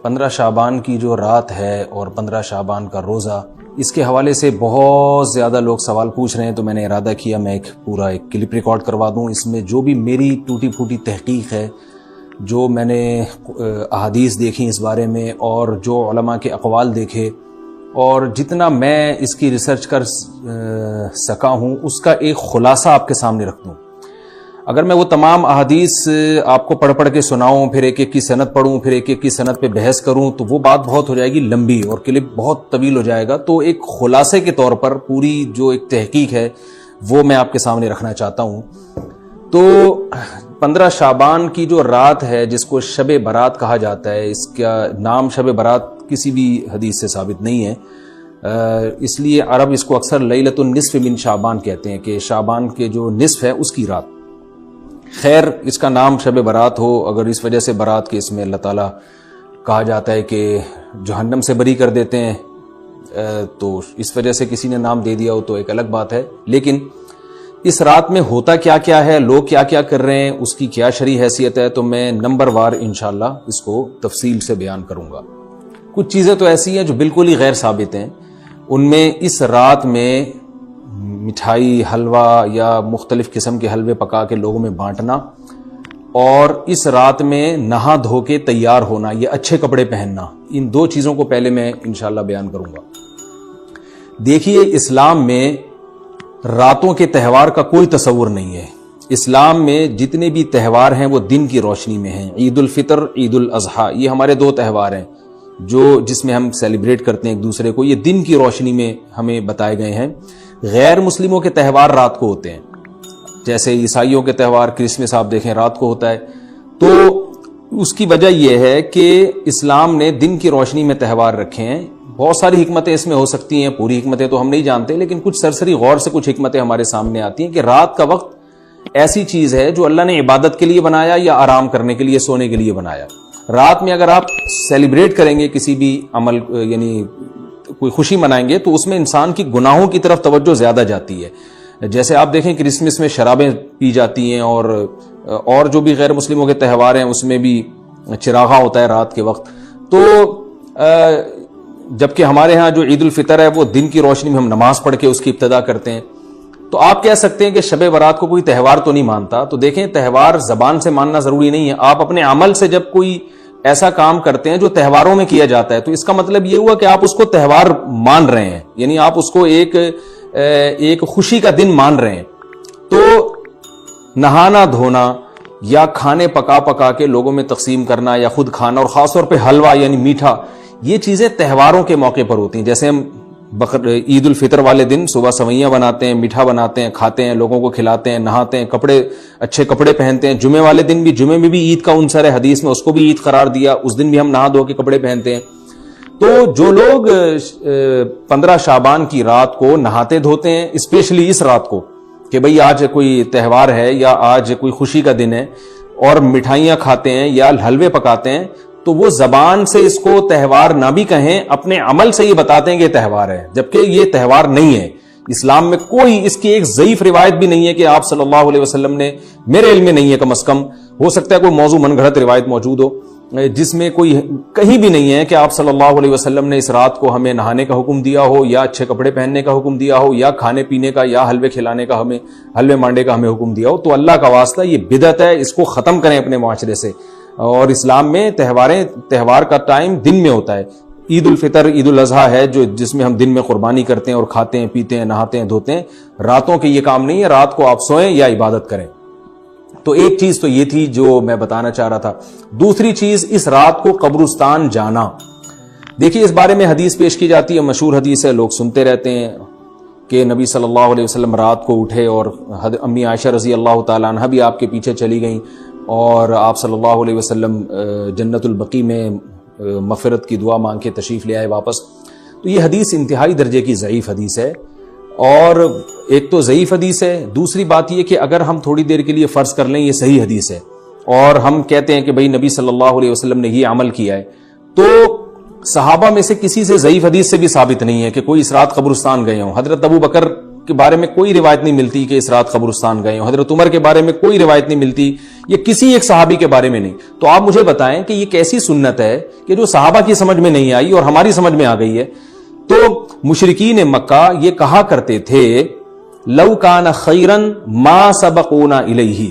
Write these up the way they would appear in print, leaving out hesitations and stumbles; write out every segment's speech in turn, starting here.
15 شعبان کی جو رات ہے اور 15 شعبان کا روزہ، اس کے حوالے سے بہت زیادہ لوگ سوال پوچھ رہے ہیں، تو میں نے ارادہ کیا میں ایک کلپ ریکارڈ کروا دوں۔ اس میں جو بھی میری ٹوٹی پھوٹی تحقیق ہے، جو میں نے احادیث دیکھی اس بارے میں اور جو علماء کے اقوال دیکھے اور جتنا میں اس کی ریسرچ کر سکا ہوں، اس کا ایک خلاصہ آپ کے سامنے رکھ دوں۔ اگر میں وہ تمام احادیث آپ کو پڑھ کے سناؤں، پھر ایک ایک کی سند پڑھوں، پھر ایک ایک کی سند پہ بحث کروں، تو وہ بات بہت ہو جائے گی لمبی اور کلپ بہت طویل ہو جائے گا۔ تو ایک خلاصے کے طور پر پوری جو ایک تحقیق ہے وہ میں آپ کے سامنے رکھنا چاہتا ہوں۔ تو 15 شعبان کی جو رات ہے، جس کو شب برات کہا جاتا ہے، اس کا نام شب برات کسی بھی حدیث سے ثابت نہیں ہے، اس لیے عرب اس کو اکثر لیلۃ النصف من شعبان کہتے ہیں کہ شعبان کے جو نصف ہے اس کی رات۔ خیر، اس کا نام شب برات ہو اگر اس وجہ سے برات کے اس میں اللہ تعالیٰ کہا جاتا ہے کہ جہنم سے بری کر دیتے ہیں، تو اس وجہ سے کسی نے نام دے دیا ہو تو ایک الگ بات ہے۔ لیکن اس رات میں ہوتا کیا کیا ہے، لوگ کیا کیا کر رہے ہیں، اس کی کیا شرعی حیثیت ہے، تو میں نمبر وار انشاءاللہ اس کو تفصیل سے بیان کروں گا۔ کچھ چیزیں تو ایسی ہیں جو بالکل ہی غیر ثابت ہیں۔ ان میں اس رات میں مٹھائی، حلوہ یا مختلف قسم کے حلوے پکا کے لوگوں میں بانٹنا، اور اس رات میں نہا دھو کے تیار ہونا یا اچھے کپڑے پہننا، ان دو چیزوں کو پہلے میں انشاءاللہ بیان کروں گا۔ دیکھیے، اسلام میں راتوں کے تہوار کا کوئی تصور نہیں ہے۔ اسلام میں جتنے بھی تہوار ہیں وہ دن کی روشنی میں ہیں۔ عید الفطر، عید الاضحیٰ، یہ ہمارے دو تہوار ہیں جس میں ہم سیلیبریٹ کرتے ہیں ایک دوسرے کو، یہ دن کی روشنی میں ہمیں بتائے گئے ہیں۔ غیر مسلموں کے تہوار رات کو ہوتے ہیں، جیسے عیسائیوں کے تہوار کرسمس آپ دیکھیں رات کو ہوتا ہے۔ تو اس کی وجہ یہ ہے کہ اسلام نے دن کی روشنی میں تہوار رکھے ہیں۔ بہت ساری حکمتیں اس میں ہو سکتی ہیں، پوری حکمتیں تو ہم نہیں جانتے، لیکن کچھ سرسری غور سے کچھ حکمتیں ہمارے سامنے آتی ہیں کہ رات کا وقت ایسی چیز ہے جو اللہ نے عبادت کے لیے بنایا یا آرام کرنے کے لیے، سونے کے لیے بنایا۔ رات میں اگر آپ سیلیبریٹ کریں گے کسی بھی عمل، یعنی کوئی خوشی منائیں گے، تو اس میں انسان کی گناہوں کی طرف توجہ زیادہ جاتی ہے۔ جیسے آپ دیکھیں کرسمس میں شرابیں پی جاتی ہیں، اور جو بھی غیر مسلموں کے تہوار ہیں اس میں بھی چراغاں ہوتا ہے رات کے وقت۔ تو جبکہ ہمارے ہاں جو عید الفطر ہے وہ دن کی روشنی میں ہم نماز پڑھ کے اس کی ابتدا کرتے ہیں۔ تو آپ کہہ سکتے ہیں کہ شب برات کو کوئی تہوار تو نہیں مانتا، تو دیکھیں تہوار زبان سے ماننا ضروری نہیں ہے۔ آپ اپنے عمل سے جب کوئی ایسا کام کرتے ہیں جو تہواروں میں کیا جاتا ہے، تو اس کا مطلب یہ ہوا کہ آپ اس کو تہوار مان رہے ہیں، یعنی آپ اس کو ایک خوشی کا دن مان رہے ہیں۔ تو نہانا دھونا یا کھانے پکا کے لوگوں میں تقسیم کرنا یا خود کھانا، اور خاص طور پہ حلوہ یعنی میٹھا، یہ چیزیں تہواروں کے موقع پر ہوتی ہیں۔ جیسے ہم عید الفطر والے دن صبح سوئیاں بناتے ہیں، میٹھا بناتے ہیں، کھاتے ہیں، لوگوں کو کھلاتے ہیں، نہاتے ہیں، اچھے کپڑے پہنتے ہیں۔ جمعے والے دن بھی، جمعے میں بھی عید کا عنصر ہے، حدیث میں اس کو بھی عید قرار دیا، اس دن بھی ہم نہا دھو کے کپڑے پہنتے ہیں۔ تو جو لوگ 15 شعبان کی رات کو نہاتے دھوتے ہیں، اسپیشلی اس رات کو کہ بھئی آج کوئی تہوار ہے یا آج کوئی خوشی کا دن ہے، اور مٹھائیاں کھاتے ہیں یا حلوے پکاتے ہیں، تو وہ زبان سے اس کو تہوار نہ بھی کہیں، اپنے عمل سے یہ بتاتے ہیں کہ تہوار ہے، جبکہ یہ تہوار نہیں ہے۔ اسلام میں کوئی اس کی ایک ضعیف روایت بھی نہیں ہے کہ آپ صلی اللہ علیہ وسلم نے، میرے علم میں نہیں ہے، کم از کم ہو سکتا ہے کوئی موضوع من گھڑت روایت موجود ہو جس میں کوئی کہیں بھی نہیں ہے کہ آپ صلی اللہ علیہ وسلم نے اس رات کو ہمیں نہانے کا حکم دیا ہو، یا اچھے کپڑے پہننے کا حکم دیا ہو، یا کھانے پینے کا یا حلوے کھلانے کا، ہمیں حلوے مانڈے کا ہمیں حکم دیا ہو۔ تو اللہ کا واسطہ یہ بدعت ہے، اس کو ختم کریں اپنے معاشرے سے۔ اور اسلام میں تہوار کا ٹائم دن میں ہوتا ہے۔ عید الفطر، عید الاضحیٰ ہے جس میں ہم دن میں قربانی کرتے ہیں اور کھاتے ہیں، پیتے ہیں، نہاتے ہیں، دھوتے ہیں۔ راتوں کے یہ کام نہیں ہے، رات کو آپ سوئیں یا عبادت کریں۔ تو ایک چیز تو یہ تھی جو میں بتانا چاہ رہا تھا۔ دوسری چیز، اس رات کو قبرستان جانا۔ دیکھیے اس بارے میں حدیث پیش کی جاتی ہے، مشہور حدیث ہے، لوگ سنتے رہتے ہیں کہ نبی صلی اللہ علیہ وسلم رات کو اٹھے اور امی عائشہ رضی اللہ تعالیٰ عنہ بھی آپ کے پیچھے چلی گئیں، اور آپ صلی اللہ علیہ وسلم جنت البقیع میں مغفرت کی دعا مانگ کے تشریف لے آئے واپس۔ تو یہ حدیث انتہائی درجے کی ضعیف حدیث ہے، اور ایک تو ضعیف حدیث ہے، دوسری بات یہ کہ اگر ہم تھوڑی دیر کے لیے فرض کر لیں یہ صحیح حدیث ہے، اور ہم کہتے ہیں کہ بھئی نبی صلی اللہ علیہ وسلم نے یہ عمل کیا ہے، تو صحابہ میں سے کسی سے ضعیف حدیث سے بھی ثابت نہیں ہے کہ کوئی اس رات قبرستان گئے ہوں۔ حضرت ابو بکر کے بارے میں کوئی روایت نہیں ملتی کہ اس رات قبرستان گئے، حضرت عمر کے بارے میں کوئی روایت نہیں ملتی، یہ کسی ایک صحابی کے بارے میں نہیں. تو آپ مجھے بتائیں کہ یہ کیسی سنت ہے کہ جو صحابہ کی سمجھ میں نہیں آئی اور ہماری سمجھ میں آ گئی ہے. تو مشرکین مکہ یہ کہا کرتے تھے لو کان خیرن ما سبقونا الیہ،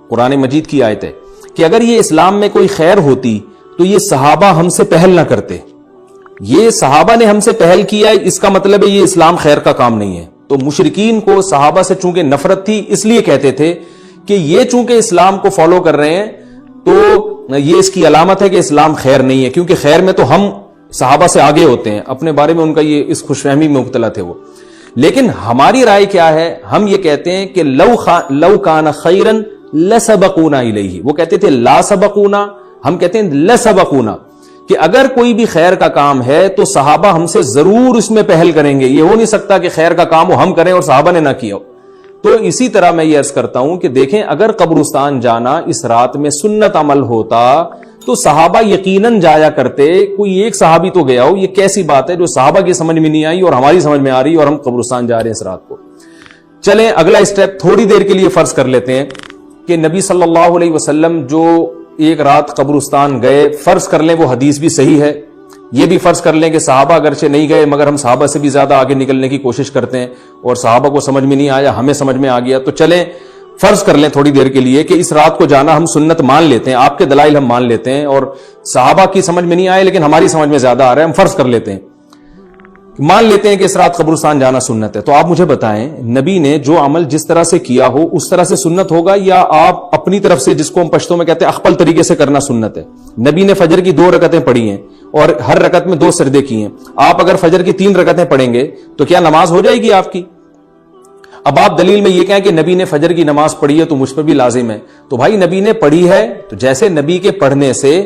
قرآن مجید کی آیت ہے کہ اگر یہ اسلام میں کوئی خیر ہوتی تو یہ صحابہ ہم سے پہل نہ کرتے. یہ صحابہ نے ہم سے پہل کیا ہے، اس کا مطلب ہے یہ اسلام خیر کا کام نہیں ہے. تو مشرکین کو صحابہ سے چونکہ نفرت تھی اس لیے کہتے تھے کہ یہ چونکہ اسلام کو فالو کر رہے ہیں تو یہ اس کی علامت ہے کہ اسلام خیر نہیں ہے، کیونکہ خیر میں تو ہم صحابہ سے آگے ہوتے ہیں. اپنے بارے میں ان کا یہ اس خوش فہمی میں مبتلا تھے وہ. لیکن ہماری رائے کیا ہے؟ ہم یہ کہتے ہیں کہ لو کان خیرن لسبقونا الیہ. وہ کہتے تھے لا سبقونا، ہم کہتے ہیں لسبقونا، کہ اگر کوئی بھی خیر کا کام ہے تو صحابہ ہم سے ضرور اس میں پہل کریں گے. یہ ہو نہیں سکتا کہ خیر کا کام ہم کریں اور صحابہ نے نہ کیا ہو. تو اسی طرح میں یہ عرض کرتا ہوں کہ دیکھیں اگر قبرستان جانا اس رات میں سنت عمل ہوتا تو صحابہ یقیناً جایا کرتے. کوئی ایک صحابی تو گیا ہو، یہ کیسی بات ہے جو صحابہ کی سمجھ میں نہیں آئی اور ہماری سمجھ میں آ رہی اور ہم قبرستان جا رہے ہیں اس رات کو. چلیں اگلا اسٹیپ تھوڑی دیر کے لیے فرض کر لیتے ہیں کہ نبی صلی اللہ علیہ وسلم جو ایک رات قبرستان گئے، فرض کر لیں وہ حدیث بھی صحیح ہے، یہ بھی فرض کر لیں کہ صحابہ اگرچہ نہیں گئے مگر ہم صحابہ سے بھی زیادہ آگے نکلنے کی کوشش کرتے ہیں اور صحابہ کو سمجھ میں نہیں آیا، ہمیں سمجھ میں آ گیا. تو چلیں فرض کر لیں تھوڑی دیر کے لیے کہ اس رات کو جانا ہم سنت مان لیتے ہیں، آپ کے دلائل ہم مان لیتے ہیں اور صحابہ کی سمجھ میں نہیں آئے لیکن ہماری سمجھ میں زیادہ آ رہا ہے، ہم فرض کر لیتے ہیں، مان لیتے ہیں کہ اس رات قبرستان جانا سنت ہے. تو آپ مجھے بتائیں نبی نے جو عمل جس طرح سے کیا ہو اس طرح سے سنت ہوگا یا آپ اپنی طرف سے، جس کو ہم پشتوں میں کہتے ہیں اخپل طریقے سے کرنا سنت ہے؟ نبی نے فجر کی 2 رکعتیں پڑھی ہیں اور ہر رکعت میں 2 سجدے کیے ہیں. آپ اگر فجر کی 3 رکعتیں پڑھیں گے تو کیا نماز ہو جائے گی آپ کی؟ اب آپ دلیل میں یہ کہیں کہ نبی نے فجر کی نماز پڑھی ہے تو مجھ پر بھی لازم ہے. تو بھائی نبی نے پڑھی ہے تو جیسے نبی کے پڑھنے سے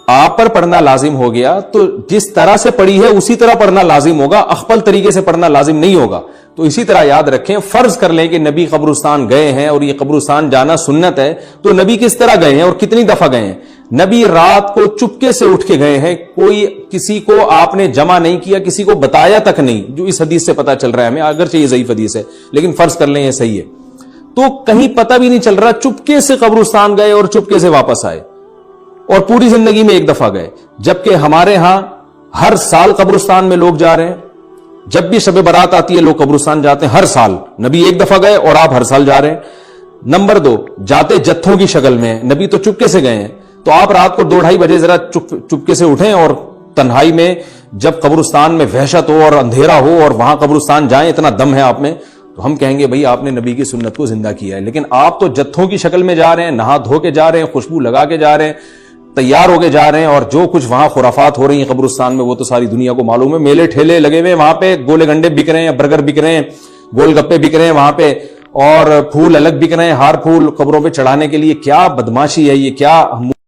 آپ پر پڑھنا لازم ہو گیا تو جس طرح سے پڑھی ہے اسی طرح پڑھنا لازم ہوگا، اخپل طریقے سے پڑھنا لازم نہیں ہوگا. تو اسی طرح یاد رکھیں، فرض کر لیں کہ نبی قبرستان گئے ہیں اور یہ قبرستان جانا سنت ہے، تو نبی کس طرح گئے ہیں اور کتنی دفعہ گئے ہیں؟ نبی رات کو چپکے سے اٹھ کے گئے ہیں، کوئی کسی کو آپ نے جمع نہیں کیا، کسی کو بتایا تک نہیں، جو اس حدیث سے پتا چل رہا ہے ہمیں، اگرچہ یہ ضعیف حدیث ہے لیکن فرض کر لیں یہ صحیح ہے. تو کہیں پتہ بھی نہیں چل رہا، چپکے سے قبرستان گئے اور چپکے سے واپس آئے اور پوری زندگی میں ایک دفعہ گئے. جبکہ ہمارے ہاں ہر سال قبرستان میں لوگ جا رہے ہیں، جب بھی شب برات آتی ہے لوگ قبرستان جاتے ہیں ہر سال. نبی ایک دفعہ گئے اور آپ ہر سال جا رہے ہیں. نمبر 2، جاتے جتھوں کی شکل میں، نبی تو چپکے سے گئے ہیں. تو آپ رات کو 2-2:30 بجے ذرا چپکے سے اٹھیں اور تنہائی میں جب قبرستان میں وحشت ہو اور اندھیرا ہو اور وہاں قبرستان جائیں، اتنا دم ہے آپ میں، تو ہم کہیں گے بھئی آپ نے نبی کی سنت کو زندہ کیا ہے. لیکن آپ تو جتھوں کی شکل میں جا رہے ہیں، نہا دھو کے جا رہے ہیں، خوشبو لگا کے جا رہے ہیں، تیار ہو کے جا رہے ہیں، اور جو کچھ وہاں خرافات ہو رہی ہیں قبرستان میں وہ تو ساری دنیا کو معلوم ہے. میلے ٹھیلے لگے ہوئے وہاں پہ، گولے گنڈے بک رہے ہیں، برگر بک رہے ہیں، گول گپے بک رہے ہیں وہاں پہ، اور پھول الگ بک رہے ہیں، ہار پھول قبروں پہ چڑھانے کے لیے. کیا بدماشی ہے یہ، کیا